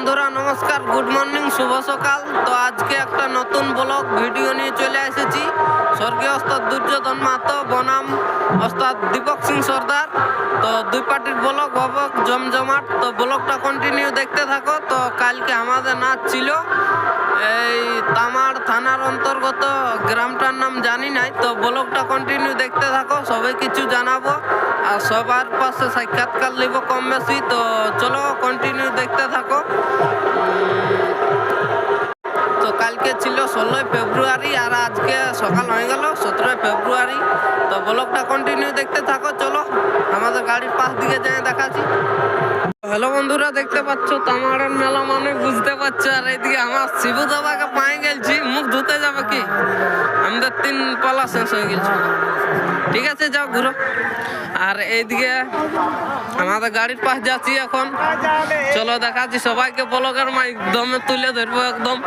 বন্ধুরা নমস্কার, good morning, শুভ সকাল। তো আজকে একটা নতুন ব্লগ ভিডিও নিয়ে চলে এসেছি। স্বর্গীয় ওস্তাদ দুর্যোধন মাহাতো বনাম ওস্তাদ দীপক সিং সর্দার। তো দুই পার্টির ব্লগ হবে জমজমাট। তো ব্লগটা কন্টিনিউ দেখতে থাকো। তো কালকে আমাদের নাচ ছিল এই তামাড় থানার অন্তর্গত, গ্রামটার নাম জানি নাই। তো ব্লগটা কন্টিনিউ দেখতে থাকো, সবাই কিছু জানাবো আর সবার পাশে সাক্ষাৎকার নিব কম বেশি। তো চলো কন্টিনিউ দেখতে থাকো। তো কালকে ছিল 16 ফেব্রুয়ারি আর আজকে সকাল হয়ে গেল 17 ফেব্রুয়ারি। তো ব্লগটা কন্টিনিউ দেখতে থাকো। চলো আমাদের গাড়ির পাশ দিকে যাই দেখাচ্ছি। হ্যালো বন্ধুরা, দেখতে পাচ্ছ তামাড়ের মেলা মানে বুঝতে পারছো। আর এইদিকে আমার শিবু দাদাকে পায়ে গেলছি, মুখ ধুতে যাবে কি, আমাদের 3 পালা শেষ হয়ে গেছে। ঠিক আছে, যাও ঘুরো। আর এইদিকে আমাদের গাড়ির পাশ যাচ্ছি এখন। চলো দেখাচ্ছি সবাইকে, ব্লগের মাধ্যমে তুলে ধরবো একদম।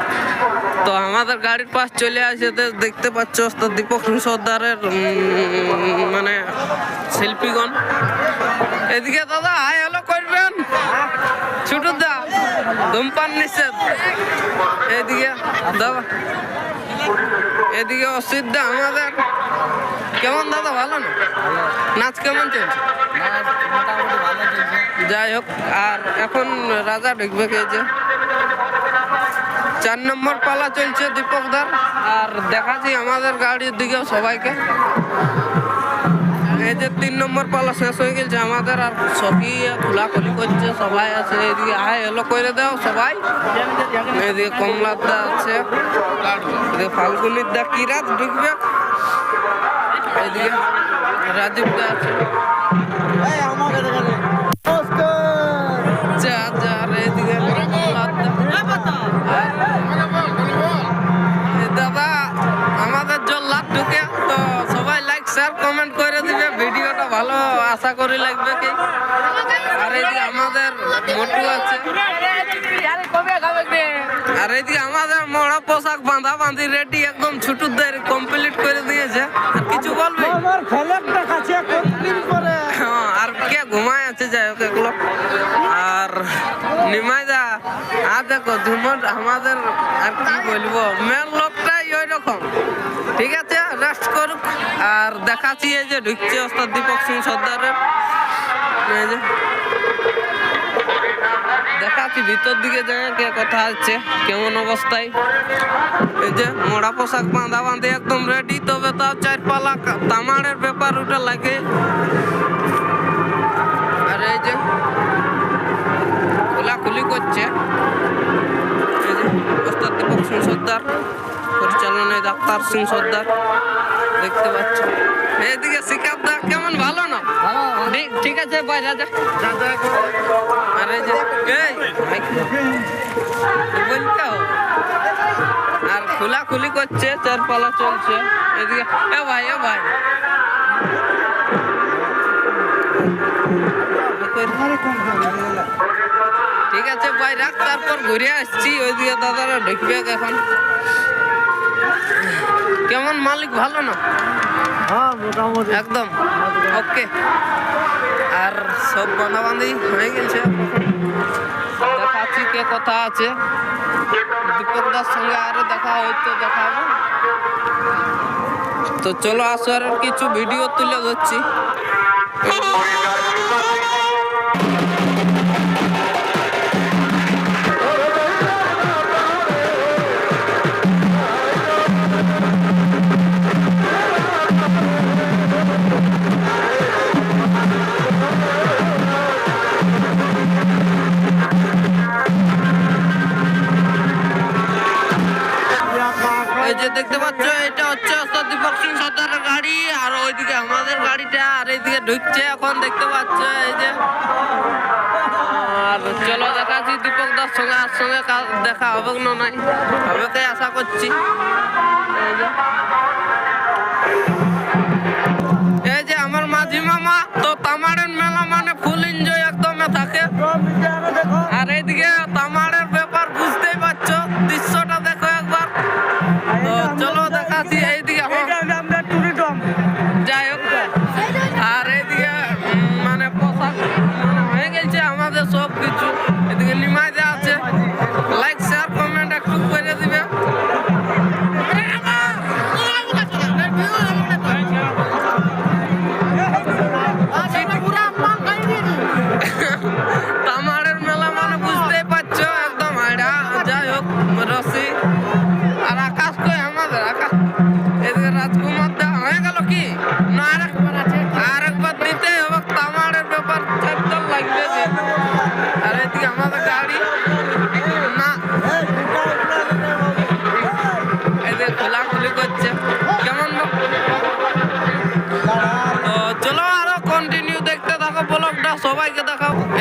তো আমাদের গাড়ির পাশ চলে আসে, দেখতে পাচ্ছ ওস্তাদ দীপক সিং সর্দারের মানে শিল্পীগণ। এদিকে দাদা হাই হ্যালো করবেন, ছুটু দা ধূমপান নিষেধ। এদিকে দাদা, এদিকে অসিদ্ধা আমাদের। কেমন দাদা, ভালো না? নাচ কেমন চলছে? যাই হোক, আর এখন রাজা ঢুকবে কে যে 4 নম্বর পালা চলছে দীপকদার। আর দেখাচ্ছি আমাদের গাড়ির দিকে সবাইকে। এই যে 3 নম্বর পালা শেষ হয়ে গেছে আমাদের। আর সখী খোলাখুলি করছে, সবাই আছে। এদিকে হাই হ্যালো করে দাও সবাই। এদিকে কমলার দা আছে, এদিকে ফাল্গুনির দা কিরাত ঢুকবে, এদিকে রাজীব দা আছে। দাদা আমাদের জল্লাদ ঢুকে। তো সবাই লাইক শেয়ার কমেন্ট করে দিবে, ভিডিওটা ভালো আশা করি লাগবে কি। আর এইদিকে আমাদের মোটু আছে। আর এইদিকে আমাদের মোড়া পোশাক বাঁধা বাঁধি রেডি, একদম ছুটুদের কমপ্লিট করে দিয়েছে। আর কিছু বলবে? আর কে ঘুমায় আছে, যাই হোক এগুলো। আর নিমাই দা আর দেখো ধুমট আমাদের, আর কি বলবো, মেন লোকটাই ওই রকম। ঠিক আছে, রেস্ট করুক। আর দেখাচ্ছি এই যে ঢুকছে ওস্তাদ দীপক সিং সর্দারের। দেখাচ্ছি ভিতর দিকে যায় কে কথা আছে, কেমন অবস্থায়। এই যে মোড়া পোশাক বাঁধা বাঁধে একদম রেডি। তবে তাও 4 পালা তামাড়ের ব্যাপার ওটা লাগে। আর এই যে খোলাখুলি করছে এই যে ওস্তাদ দীপক সিং সর্দার, পরিচালনায় ডাক্তার সিং সর্দার, দেখতে পাচ্ছ। এইদিকে শিকার দা কেমন, ভালো না? ঠিক আছে ভাই রাজা। আর এই যে বলতে আর খোলাখুলি করছে, 4 পালা চলছে। এদিকে এ ভাই ঠিক আছে ভাই রাখ, তারপর ঘুরে আসছি। ওইদিকে দাদারা ঢুকবে এখন। কেমন মালিক, ভালো না? একদম ওকে। আর সব বাঁধাবাঁধি হয়ে গেছে। দেখাচ্ছি কে কথা আছে। দীপকদার সঙ্গে আরো দেখা হয়তো দেখাবো। তো চলো আসার কিছু ভিডিও তুলে ধরছি। এই যে দেখতে পাচ্ছ, এটা হচ্ছে ওস্তাদ দীপক সিং সর্দারের গাড়ি। আর ওইদিকে আমাদের গাড়িটা। আর এইদিকে ঢুকছে এখন, দেখতে পাচ্ছ এই যে। আর চলো দেখাচ্ছি দীপক দার সঙ্গে আর সঙ্গে দেখা হবে না, নাই হবে তাই আশা করছি। এই যে আমার মাঝি মামা। তো তামাড়ের মেলা মানে ফুল এনজয় একদমে থাকে। আর এইদিকে তামাড়ের ব্যাপার বুঝতেই পারছো, দৃশ্যটা দেখো একবার। তো চলো দেখাচ্ছি এইদিকে। যাই হোক, আর এইদিকে মানে পোশাক হয়ে গেছে আমাদের সব কিছু। এদিকে নিমাই আছে।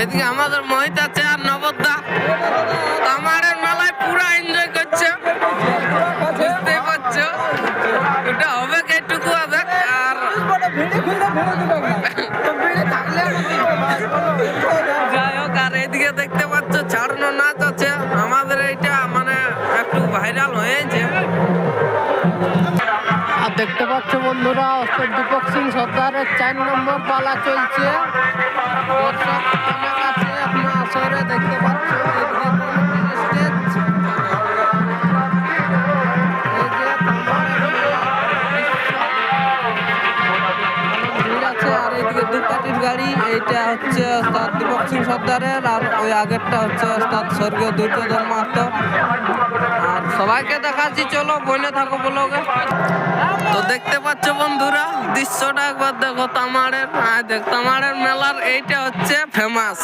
এদিকে আমাদের মহিত আছে আর নবদ্দা তামারের মেলায় পুরা এনজয় করছে, বুঝতেই পারছো। ওটা হবে এইটুকু আছে। আর যাই হোক, আর এদিকে দেখতে পাচ্ছ ছাড়নো নাচ আছে আমাদের, এইটা মানে একটু ভাইরাল হয়েছে। আর দেখতে পাচ্ছ বন্ধুরা, অস্ত্র দীপক সিং সর্দারের 4 নম্বর পালা চলছে। দর্শক অনেক আছে এখন আসরে, দেখতে পাচ্ছ এদিকে স্টেজ, এই যে ভিড় আছে। আর এইদিকে 2 পার্টির গাড়ি, এইটা হচ্ছে ওস্তাদ দীপক সিং সর্দারের, আর ওই আগেরটা হচ্ছে ওস্তাদ স্বর্গীয় দুর্যোধন মাহাতো। আর সবাইকে দেখাচ্ছি, চলো বনে থাকো ব্লগে। তো দেখতে পাচ্ছ বন্ধুরা, দৃশ্যটা একবার দেখো তামারের। দেখ তামারের মেলার এইটা হচ্ছে ফেমাস।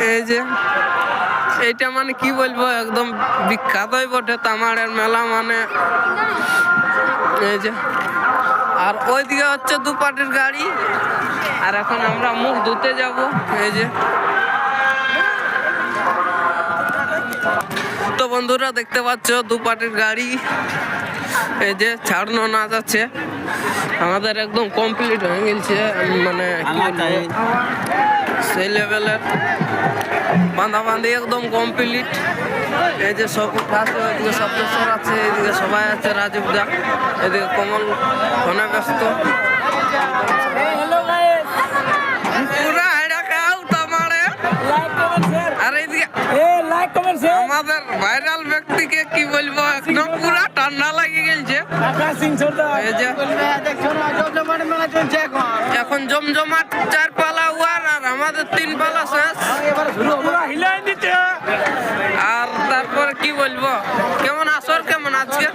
এই যে এইটা মানে কি বলবো, একদম বিখ্যাতই বটে তামারের মেলা মানে। এই যে, আর ওইদিকে হচ্ছে 2 পার্টির গাড়ি। আর এখন আমরা মুখ ধুতে যাব। এই যে, তো বন্ধুরা দেখতে পাচ্ছ 2 পার্টির গাড়ি। এই যে ছাড়নো নাচ আছে আমাদের, একদম কমপ্লিট হয়ে গেছে, মানে কি বলবো সেই লেভেলের বাঁধাবাঁধি একদম কমপ্লিট। এই যে সব আছে, ওইদিকে সপ্তেশ্বর আছে, এইদিকে সবাই আছে, রাজীব দা, এদিকে কমল ফোনে ব্যস্ত। পুরা হেডা খাও তামারে। আর এইদিকে আমাদের ভাইরাল ব্যক্তিকে কি বলবো, একদম পুরা ঠান্ডা লাগে গেছে। এখন জমজমাট 4 পালা উয়ার, আর আমাদের 3 পালা শেষ। আর তারপর কি বলবো, কেমন আসর কেমন আজকে?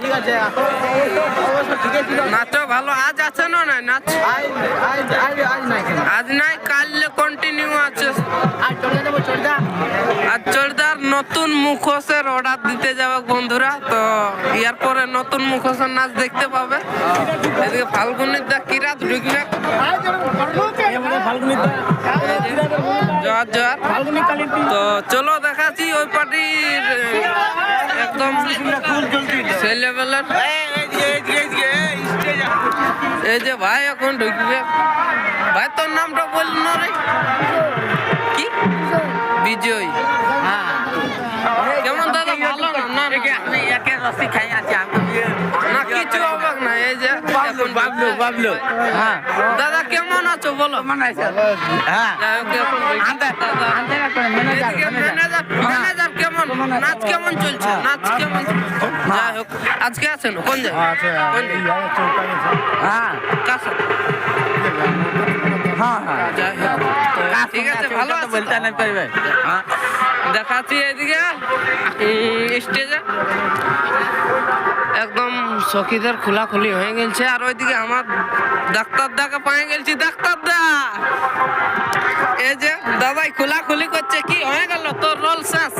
নাচও ভালো। আজ আছে না নাই নাচ? আজ নাই, কাল কন্টিনিউ আছে। আর চড়দার নতুন মুখোশের অর্ডার দিতে যাবে বন্ধুরা, তো ইয়ার পরে নতুন মুখোশের নাচ দেখতে পাবে। এদিকে ফাল্গুনির দা কিরাত ঢুকবে। জোয়ার জোয়ার। তো চলো দেখাচ্ছি ওই পার্টির একদম সেই লেভেলের। এই যে ভাই এখন ঢুকবে। ভাই তোর নামটা বলল না রে, কি? বিজয়। কেমন দাদা, ভালো না? না না কিছু হবে না। এই যে বাবলু। হ্যাঁ দাদা, কেমন আছো বলো? ম্যানেজার কেমন, নাচ কেমন চলছে? নাচ কেমন? যাই হোক, আজকে আছেন কোন জায়গায়? যাই হোক, ঠিক আছে, ভালো বলতে না পারবে। দেখাচ্ছি এইদিকে স্টেজে একদম সখীদের খোলাখুলি হয়ে গেছে। আর ওইদিকে আমার ডাক্তার দাকে পায়ে গেছি। ডাক্তার দা, এই যে দাদাই খোলাখুলি করছে। কি হয়ে গেল তোর রোল শেষ?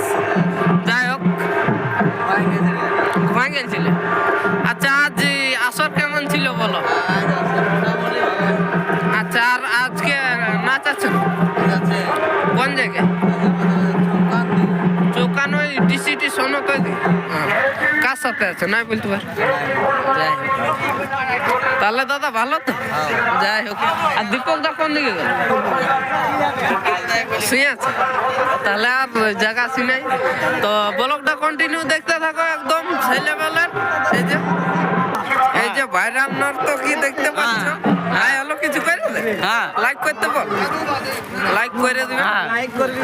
যাই হোক, ঘুমাই গেছিলে। আচ্ছা, আজ আসর কেমন ছিল বলো? আচ্ছা, আর আজকে নাচ আছে কোন জায়গায়? চৌকানো ডিসিটি শোনো তো, কার সাথে আছে নাই বলতে পার। যাই হোক, তাহলে দাদা ভালো তো? যাই হোক, আর দীপক দা কোন দিকে গেল? শুয়ে আছে, তাহলে আর জায়গা শুনাই। তো ব্লগটা কন্টিনিউ দেখতে থাকো, একদম সেই লেভেলের। এই যে ভাইরাল নর্তকী দেখতে পাচ্ছ। হাই হ্যালো কিছু করে দে, হ্যাঁ লাইক করতে বল, লাইক করে দিবে, লাইক করবি,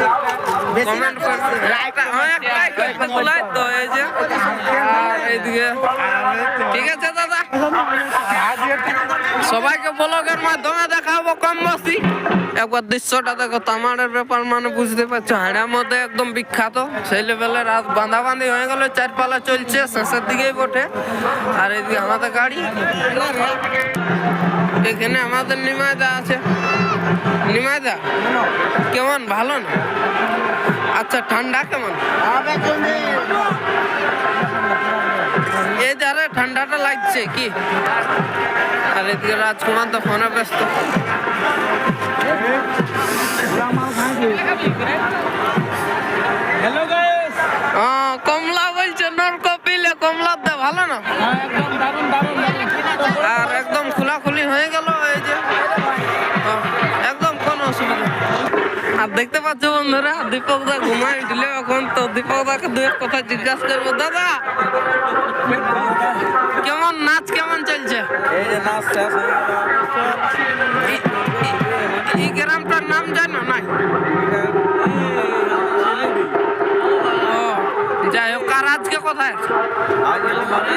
কমেন্ট করবি, লাইক লাইক তো। এই যে এইদিকে ঠিক আছে দাদা, সবাইকে ব্লগের মাধ্যমে দেখাবো কম বেশি। একবার দৃশ্যটা দেখো, তামারের ব্যাপার মানে বুঝতে পারছো, হাড়ার মধ্যে একদম বিখ্যাত সেই লেভেলের। রাত বাঁধাবাঁধি হয়ে গেল, 4 পালা চলছে, শেষের দিকেই বটে। আর এইদিকে আমাদের গাড়ি, এখানে আমাদের নিমাইদা আছে। নিমাইদা কেমন, ভালো না? আচ্ছা, ঠান্ডা কেমন? এই ধারে ঠান্ডাটা লাগছে কি। আর এদিকে রাজকুমার তো ফোনে ব্যস্ত। হ্যালো গাইস, কমলা বলছে নর কপিলে কমলা দে ভালো না, একদম দারুণ দারুণ দারুণ। আর একদম খোলাখুলি হয়ে গেল এই যে একদম কোনো অসুবিধা। আর দেখতে পাচ্ছ বন্ধুরা দীপক দা ঘুমাই উঠলে এখন, তো দীপক দাকে দু এক কথা জিজ্ঞাসা করবো। দাদা কেমন নাচ কেমন চলছে? এই যে নাচ শেষ হয়ে গেল। এই গ্রামটার নাম জানো নাই? ও যাই হোক, আর আজকে কোথায় আছে? আজ এলি মানে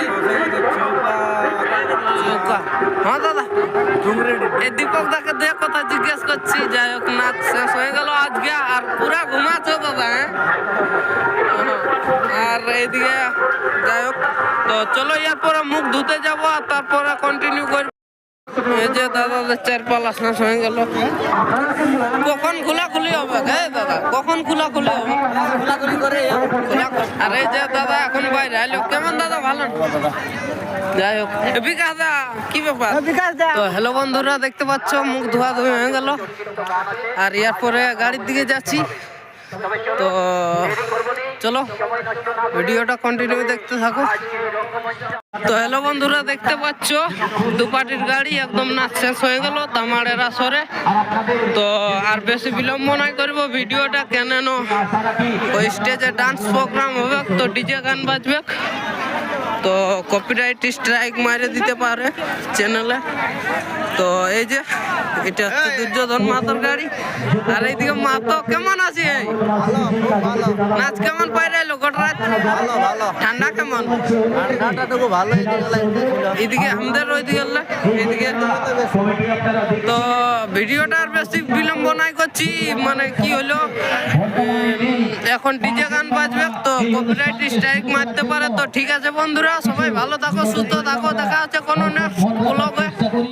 চৌকা। হ্যাঁ দাদা এই দীপক দাকে দু এক কথা জিজ্ঞেস করছি। যাই হোক নাচ শেষ হয়ে গেল আজকে, আর পুরা ঘুমাচ্ছ দাদা। আর এইদিকে যাই হোক, তো চলো এরপরে মুখ ধুতে যাবো আর তারপরে কন্টিনিউ করবো। এই যে দাদাদের চারপালা শেষ হয়ে গেল। কখন খোলাখুলি হবে? হ্যাঁ দাদা কখন খোলাখুলি হবে? খোলাখুলি করে আর এই যে দাদা এখন বাইরে আইলো। কেমন দাদা ভালো? যাই হোক বিকাশ দা কি ব্যাপার? তো হ্যালো বন্ধুরা, দেখতে পাচ্ছ মুখ ধোয়া ধুয়ে হয়ে গেল, আর এরপরে গাড়ির দিকে যাচ্ছি। তো চলো ভিডিওটা কন্টিনিউ দেখতে থাকো। তো হ্যালো বন্ধুরা, দেখতে পাচ্ছ দু পার্টির গাড়ি একদম নাচ শেষ হয়ে গেল তামাড়ের আসরে। তো আর বেশি বিলম্ব নাই করব ভিডিওটা, কেন ওই স্টেজে ডান্স প্রোগ্রাম হবে, তো ডিজে গান বাজবে, তো কপিরাইট স্ট্রাইক মারে দিতে পারে চ্যানেলে। তো এই যে এটা হচ্ছে দুর্যোধন মাতর গাড়ি। আর এইদিকে মাতো কেমন আছে? এই নাচ কেমন পাইরাইলো গোটরাত? ঠান্ডা কেমন? এইদিকে আমাদের ওইদিকে এইদিকে। তো ভিডিওটা আর বেশি বিলম্ব নাই করছি, মানে কি হলো এখন ডিজে গান বাজবে, তো কপিরাইট স্ট্রাইক মারতে পারে। তো ঠিক আছে বন্ধুরা, সবাই ভালো থাকো, সুস্থ থাকো, দেখা হচ্ছে কোনো নেক্সট ব্লগে।